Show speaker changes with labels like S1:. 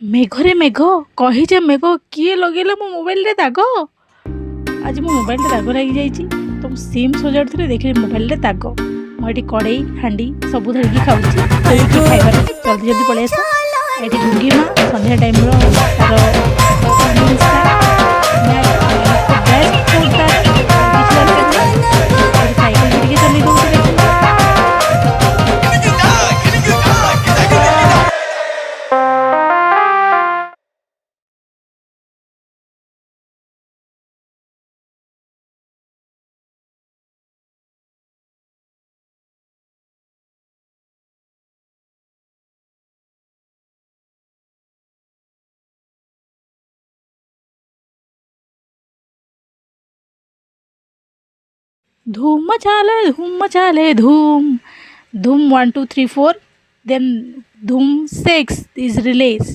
S1: मेघरे मेघ कहीजे मेघ किए लगेला मो मोबाइल रे दाग। आज मो मोबाइल रे दाग लगी जाइए तो सिम सजाड़ी देखिए मोबाइल रे दाग। मुझे कड़े हांडी सब धरिकी खाऊँ खाइबार जल्दी जल्दी पलि आस। ये ढुंगी माँ संध्या टाइम बेस्ट फूड तार किसी दरकार नहीं साइकिल भी चल दूसरे। धूम मचाले धूम धूम 1 2 3 4 then धूम 6 is released.